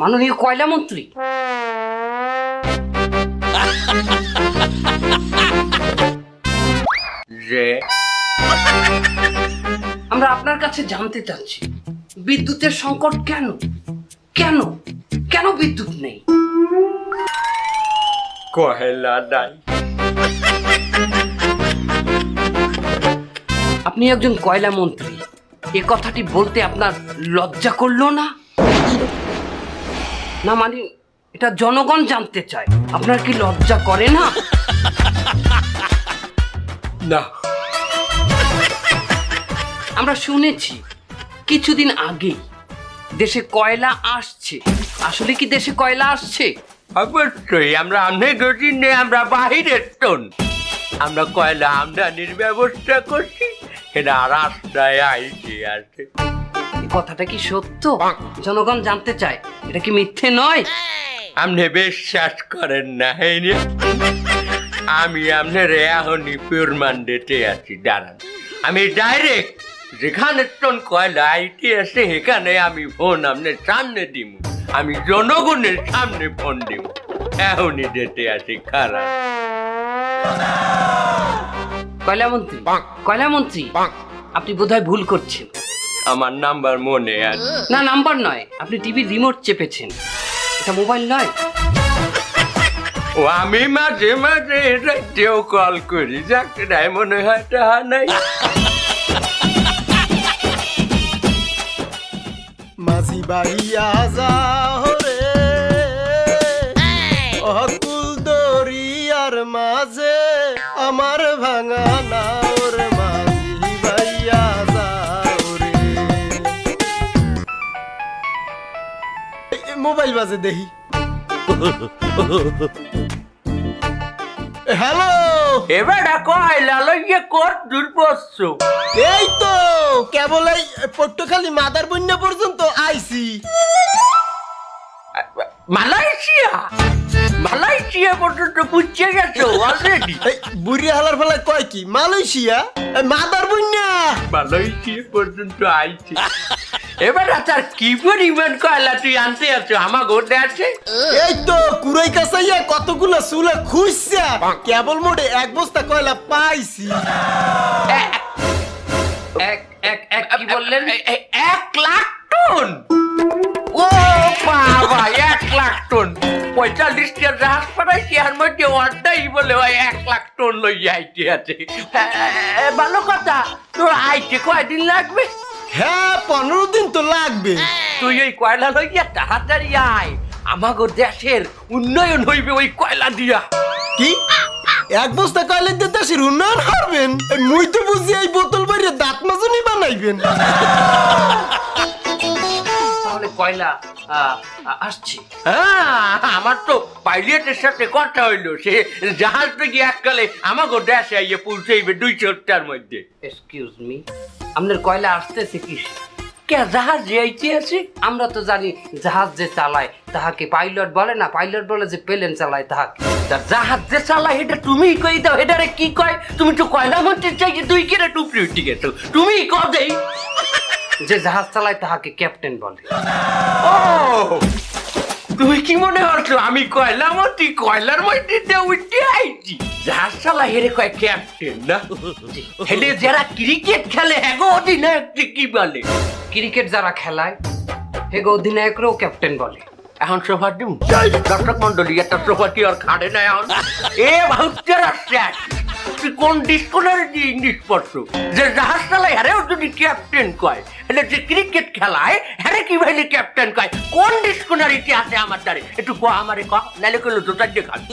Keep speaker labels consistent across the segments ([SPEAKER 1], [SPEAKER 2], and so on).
[SPEAKER 1] মাননীয় কয়লা মন্ত্রী,
[SPEAKER 2] যে
[SPEAKER 1] আমরা আপনার কাছে জানতে চাচ্ছি বিদ্যুতের সংকট কেন কেন কেন বিদ্যুৎ নেই?
[SPEAKER 2] কয়লা নাই।
[SPEAKER 1] আপনি একজন কয়লা মন্ত্রী, এ কথাটি বলতে আপনার লজ্জা করলো না? না মানে এটা জনগণ জানতে চায়, আপনার কি লজ্জা করে না?
[SPEAKER 2] না,
[SPEAKER 1] আমরা শুনেছি কিছুদিন আগেই দেশে কয়লা আসছে। আসলে কি দেশে কয়লা আসছে?
[SPEAKER 2] অবশ্যই আমরা আমনে গতি নেই, আমরা বাহিরের টন। আমরা কয়লা আমদানির ব্যবস্থা করছি, এটা রাস্তায় আইছে আছে।
[SPEAKER 1] এই কথাটা কি সত্য? জনগণ জানতে চায়, এটা কি মিথ্যে নয়?
[SPEAKER 2] আপনি বিশ্বাস করেন না? এই নিয়ে আমি আপনার এখনই প্রমাণ দিতে আছি, দাঁড়ান। আমি ডাইরেক্ট যেখানে টন কয়লা আইটি আছে সেখানে আমি ফোন আপনার সামনে দিব, আমি জনগণের সামনে ফোন দিব। এখনই দিতে আছি, খারাপ।
[SPEAKER 1] কয়লা মন্ত্রী, কয়লা মন্ত্রী, আপনি বোধহয় ভুল করছেন।
[SPEAKER 2] আমার নাম্বার মনে আছে।
[SPEAKER 1] না, নাম্বার নয়, আপনি টিভির রিমোট চেপেছেন। এটা মোবাইল নয়।
[SPEAKER 2] ও আমি মাঝে মাঝে রাতেও কল করি, যাকে নাই মনে হয় তাহা নাই।
[SPEAKER 3] মাঝি বাড়িয়া যাও রে অকুল দরিয়ার মাঝে আমার ভাঙা নাওর, মাঝি বাড়িয়া যাও রে। মোবাইল বাজে দেখি। হ্যালো,
[SPEAKER 2] এবার কয়লা লইয়ে কর দূর বসছো?
[SPEAKER 3] এই তো কেবল এই পট্টখালি মাদার বন্যা পর্যন্ত আইছি।
[SPEAKER 2] মালয়েশিয়া, মালয়েশিয়া পর্যন্ত পুচ্ছে গেছো অলরেডি?
[SPEAKER 3] এই বুড়ি হালার ফেলায় কয় কি মালয়েশিয়া? মাদার বন্যা
[SPEAKER 2] মালয়েশিয়া পর্যন্ত আইছে। এবার তার কি পরিমাণ কয়লা তুই আনতে আছো আমার ঘটে আছে?
[SPEAKER 3] এই তো কুড়াই কাছাইয়া কতগুলো চুলা খুঁজছে, কেবল মোড়ে এক বস্তা কয়লা পাইছি।
[SPEAKER 1] কি বললেন?
[SPEAKER 2] 1,00,000 টন? ও বাবা, 1,00,000 টন! 45টা জাহাজ পাঠাইছি, এর মধ্যে অর্ধাই বলে ওই 1,00,000 টন লইয়া আইতে আছে। ভালো কথা। তোর আইতে কয়দিন লাগবে?
[SPEAKER 3] হ্যাঁ, 15 দিন তো লাগবে।
[SPEAKER 2] তুই ওই কয়লা লইয়া তাড়াতাড়ি আয়, আমাগো দেশের উন্নয়ন হইবে ওই কয়লা দিয়া।
[SPEAKER 3] কি এক বস্তা কয়লা দিয়ে দেশের উন্নয়ন করবেন? মুই তো বুঝি এই বোতল বাইরে দাঁত মাজুনি বানাইবেন।
[SPEAKER 1] তাহলে কয়লা আসছে?
[SPEAKER 2] হ্যাঁ, আমার তো পাইলটের সাথে কথা হইলো, সে জাহাজ থেকে এককালে আমাগো দেশে আইয়ে পৌঁছাইবে 2 সপ্তাহের মধ্যে।
[SPEAKER 1] এক্সকিউজ মি, আপনার কয়লা আসতেছে কিসে?
[SPEAKER 2] কে জাহাজ যাইতে আছে?
[SPEAKER 1] আমরা তো জানি জাহাজ যে চালায় তাহাকে পাইলট বলে না, পাইলট বলে যে প্লেন চালায় তাহাকে।
[SPEAKER 2] তা জাহাজ যে চালায় এটা তুমি কই দাও, এটারে কি কয়? তুমি তো কয়লা মন্ত্রী চাই, তুই কেটে টুপড়ি উঠে গেছো, তুমি কও দেই।
[SPEAKER 1] যে জাহাজ চালায় তাহাকে ক্যাপ্টেন বলে।
[SPEAKER 2] ও, তুমি কি মনে করছো আমি কয়লা মন্ত্রী কয়লার মধ্যে উঠে আইছি? জাহাজ চালায় হেরে কয় ক্যাপ্টেন না? হেলে যারা ক্রিকেট খেলে এগো অধিনায়ক কি বলে?
[SPEAKER 1] ক্রিকেট যারা খেলায় হেগো অধিনায়করাও ক্যাপ্টেন বলে।
[SPEAKER 2] এখন সোফা দিম দর্শক মন্ডলী, একটা সোফা কি আর খাড়ে না এখন? এ ভাউচার আসছে, তুই কোন ডিসকোনারে দিয়ে ইংলিশ পড়ছো? যে জাহাজ চালায় হ্যারেও যদি ক্যাপ্টেন কয়, એટલે যে ক্রিকেট খেলায় হ্যারে কি ভাইলে ক্যাপ্টেন কয়? কোন ডিসকোনারিতে আছে আমার দ্বারে? একটু ক আমারে ক, নাইলে কইলো জোতার দিয়ে খাবি।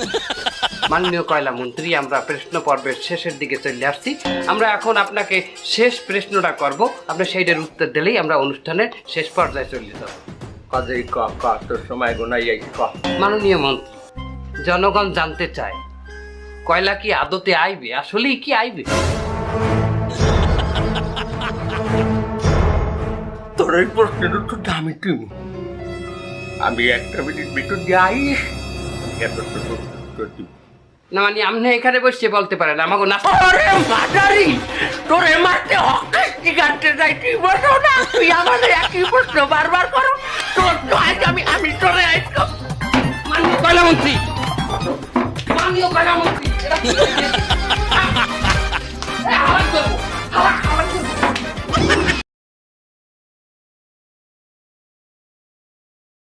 [SPEAKER 1] মাননীয় কয়লা মন্ত্রী, আমরা প্রশ্ন পর্বের শেষের দিকে চলে আসছি। আমরা এখন আপনাকে শেষ প্রশ্নটা করব, আপনি সেইটার উত্তর দিলেই আমরা অনুষ্ঠানের শেষ পর্যায়ে চলে যাব।
[SPEAKER 2] কাজেই ক ক, তোর সময় গোনাই আইস ক।
[SPEAKER 1] মাননীয় মন্ত্রী, জনগণ জানতে চায় কয়লা কি আদতে আইবে? আসলেই কি আইবে?
[SPEAKER 2] তোর এই প্রশ্নের উত্তরটা আমি দিব। আমি 1 মিনিট ভিতর দিয়ে আইস, এত উত্তর দিব।
[SPEAKER 1] না মানে আপনি এখানে বসে বলতে পারেন, আমাকে না।
[SPEAKER 2] ওরে মাদারি, তোরে মারতে হকাশটি গানতে যাই, তুই বসো না, তুই আমাদের একই প্রশ্ন বারবার করো। তোর তো আজ আমি তোরে
[SPEAKER 1] মাননীয় কয়লা মন্ত্রী এটা কি হয়েছে?